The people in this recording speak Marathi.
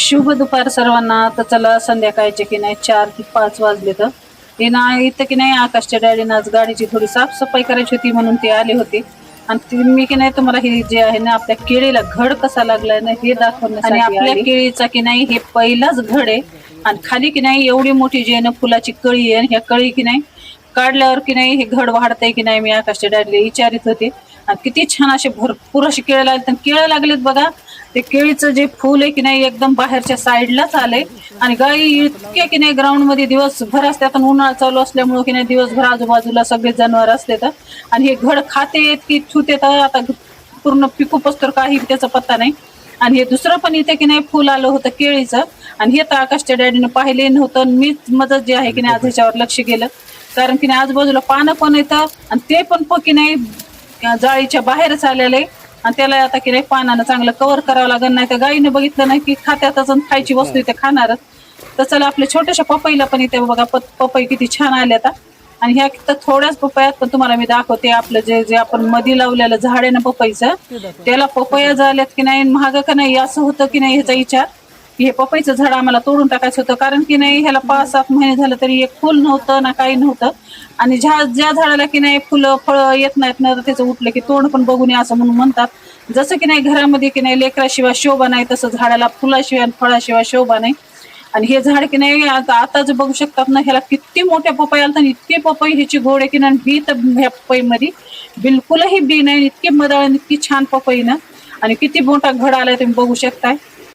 शुभ दुपार सर्वांना. तर चला संध्याकाळचे की नाही 4 ते 5 वाजले. तर हे ना इथं की नाही आकाशच्या डॅडीनं आज गाडीची थोडी साफसफाई करायची होती म्हणून ते आले होते. आणि मी की नाही तुम्हाला हे जे आहे ना आपल्या केळीला घड कसा लागलाय ना हे दाखवण्यासाठी. आणि आपल्या केळीचा की नाही हे पहिलाच घड आहे. आणि खाली की नाही एवढी मोठी जी आहे ना फुलाची कळी आहे. आणि ह्या कळी की नाही काढल्यावर की नाही हे घड वाढतंय की नाही मी आकाशच्या डॅडीला विचारित होते. आणि किती छान असे भरपूर असे केळं लागले. केळं लागलेत बघा. ते केळीचं जे फुल आहे की नाही एकदम बाहेरच्या साईडलाच आलंय. आणि गाई इतक्या की नाही ग्राउंड मध्ये दिवसभर असतात. आणि उन्हाळा चालू असल्यामुळे की नाही दिवसभर आजूबाजूला सगळे जनावर असतात. आणि हे घड खातेत की छुतेत आता पूर्ण पिकू पस्तर काही त्याचा पत्ता नाही. आणि हे दुसरं पण इथे की नाही फुल आलं होतं केळीचं. आणि हे तर आकाशच्या डॅडीनं पाहिले नव्हतं. मीच मदत जे आहे की नाही आज ह्याच्यावर लक्ष गेलं. कारण की नाही आजूबाजूला पानं पण येतं आणि ते पण की नाही जाळीच्या बाहेरच आलेले. आणि त्याला आता की नाही पानानं चांगलं कव्हर करावं लागेल. नाही तर गाईनं बघितलं नाही की खात्यातच खायची वस्तू इथे खाणारच. तर चला आपल्या छोट्याशा पपईला पण इथे बघा पपई किती छान आले आता. आणि ह्या तर थोड्याच पपयात पण तुम्हाला मी दाखवते. आपलं जे जे आपण मधी लावलेलं झाड आहे ना पपईचं त्याला पपया झाल्यात की नाही महाग का नाही असं होतं की नाही ह्याचा विचार. हे पपईचं झाड आम्हाला तोडून टाकायचं होतं. कारण की नाही ह्याला 5-7 महिने झालं तरी एक फुल नव्हतं ना काही नव्हतं. आणि ज्या झाडाला की नाही फुलं फळं येत नाहीत ना त्याचं उठलं की तोंड पण बघून असं म्हणून म्हणतात. जसं की नाही घरामध्ये की नाही लेकराशिवाय शोभा नाही तसं झाडाला फुलाशिवाय फळाशिवाय शोभा नाही. आणि हे झाड की नाही आता जे बघू शकतात ना ह्याला किती मोठ्या पपई आल्या. इतके पपई ह्याची गोड आहे की नाही. बी तर ह्या पपईमध्ये बिलकुलही बी नाही. इतके मदळ इतकी छान पपई ना. आणि किती मोठा घड आलाय तुम्ही बघू शकताय.